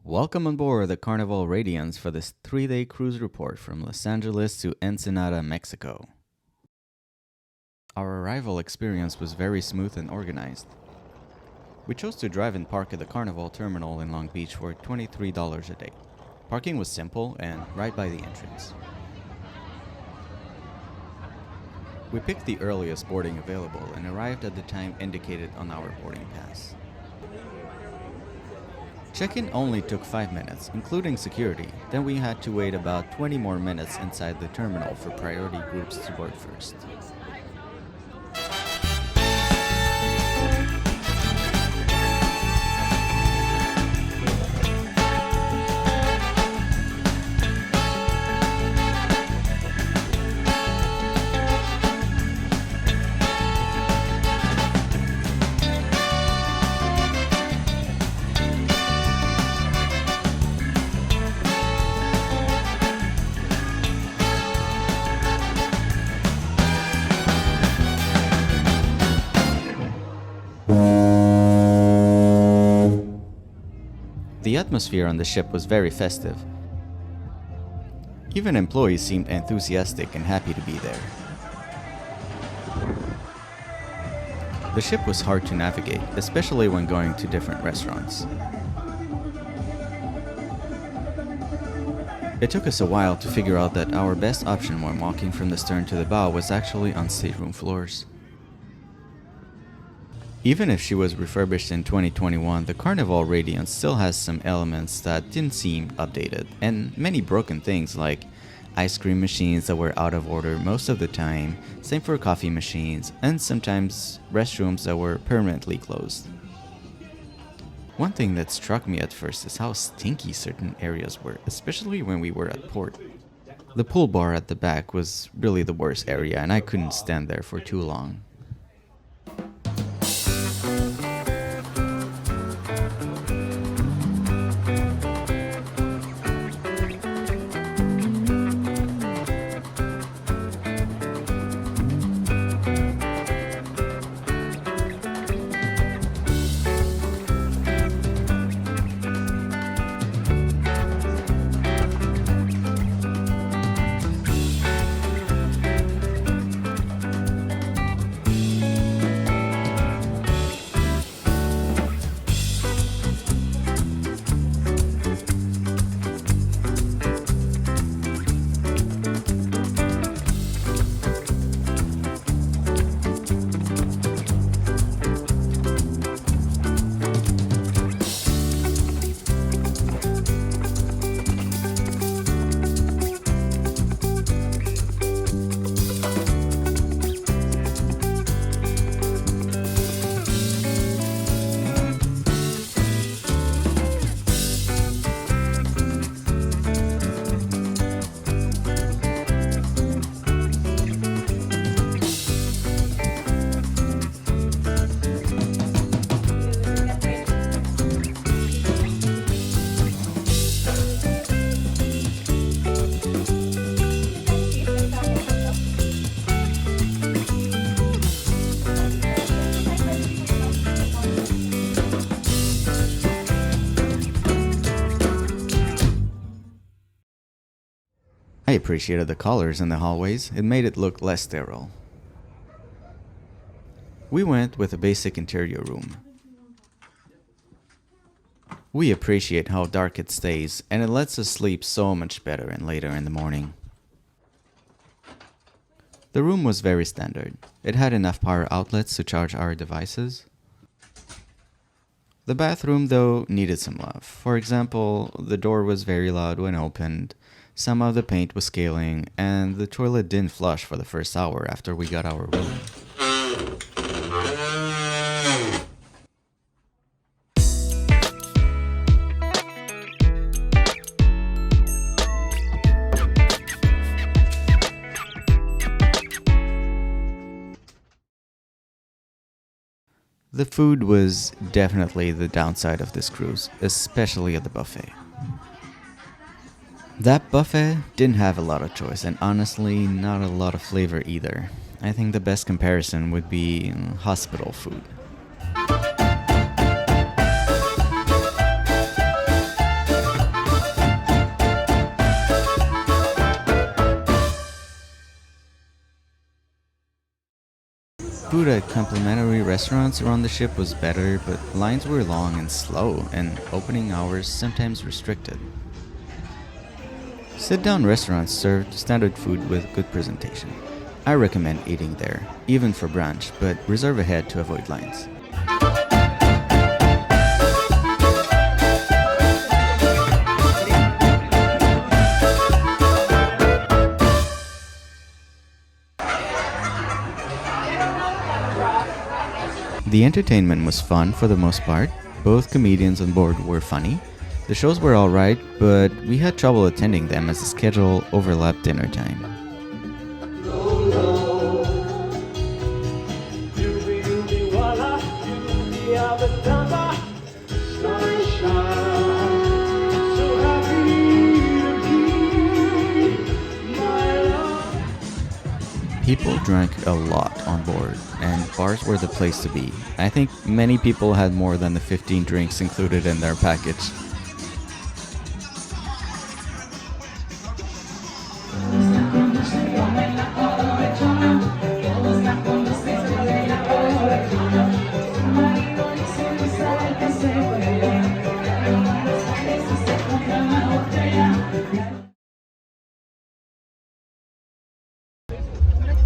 Welcome on board the Carnival Radiance for this 3-day cruise report from Los Angeles to Ensenada, Mexico. Our arrival experience was very smooth and organized. We chose to drive and park at the Carnival terminal in Long Beach for $23 a day. Parking was simple and right by the entrance. We picked the earliest boarding available and arrived at the time indicated on our boarding pass. Check-in only took 5 minutes, including security. Then we had to wait about 20 more minutes inside the terminal for priority groups to board first. The atmosphere on the ship was very festive. Even employees seemed enthusiastic and happy to be there. The ship was hard to navigate, especially when going to different restaurants. It took us a while to figure out that our best option when walking from the stern to the bow was actually on stateroom floors. Even if she was refurbished in 2021, the Carnival Radiance still has some elements that didn't seem updated, and many broken things like ice cream machines that were out of order most of the time, same for coffee machines, and sometimes restrooms that were permanently closed. One thing that struck me at first is how stinky certain areas were, especially when we were at port. The pool bar at the back was really the worst area, and I couldn't stand there for too long. I appreciated the colors in the hallways, it made it look less sterile. We went with a basic interior room. We appreciate how dark it stays, and it lets us sleep so much better and later in the morning. The room was very standard. It had enough power outlets to charge our devices. The bathroom, though, needed some love. For example, the door was very loud when opened. Some of the paint was scaling, and the toilet didn't flush for the first hour after we got our room. The food was definitely the downside of this cruise, especially at the buffet. That buffet didn't have a lot of choice, and honestly, not a lot of flavor either. I think the best comparison would be hospital food. Food at complimentary restaurants around the ship was better, but lines were long and slow, and opening hours sometimes restricted. Sit-down restaurants served standard food with good presentation. I recommend eating there, even for brunch, but reserve ahead to avoid lines. The entertainment was fun for the most part. Both comedians on board were funny. The shows were alright, but we had trouble attending them as the schedule overlapped dinner time. People drank a lot on board, and bars were the place to be. I think many people had more than the 15 drinks included in their package.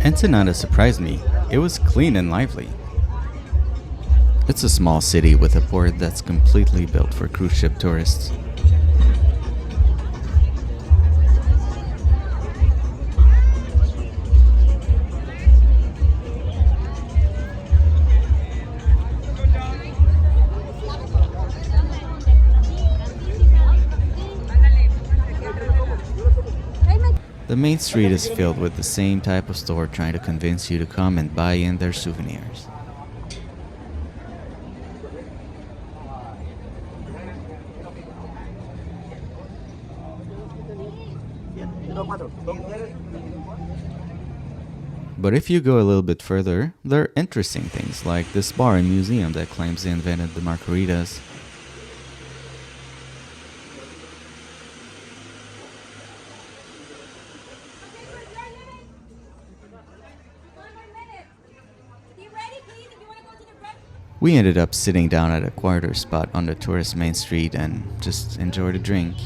Ensenada surprised me. It was clean and lively. It's a small city with a port that's completely built for cruise ship tourists. The main street is filled with the same type of store trying to convince you to come and buy in their souvenirs. But if you go a little bit further, there are interesting things like this bar and museum that claims they invented the margaritas. We ended up sitting down at a quieter spot on the tourist main street and just enjoyed a drink.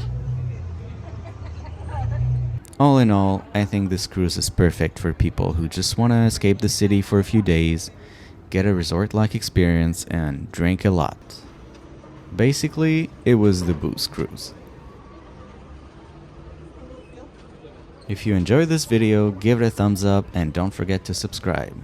All in all, I think this cruise is perfect for people who just want to escape the city for a few days, get a resort-like experience, and drink a lot. Basically, it was the booze cruise. If you enjoyed this video, give it a thumbs up and don't forget to subscribe.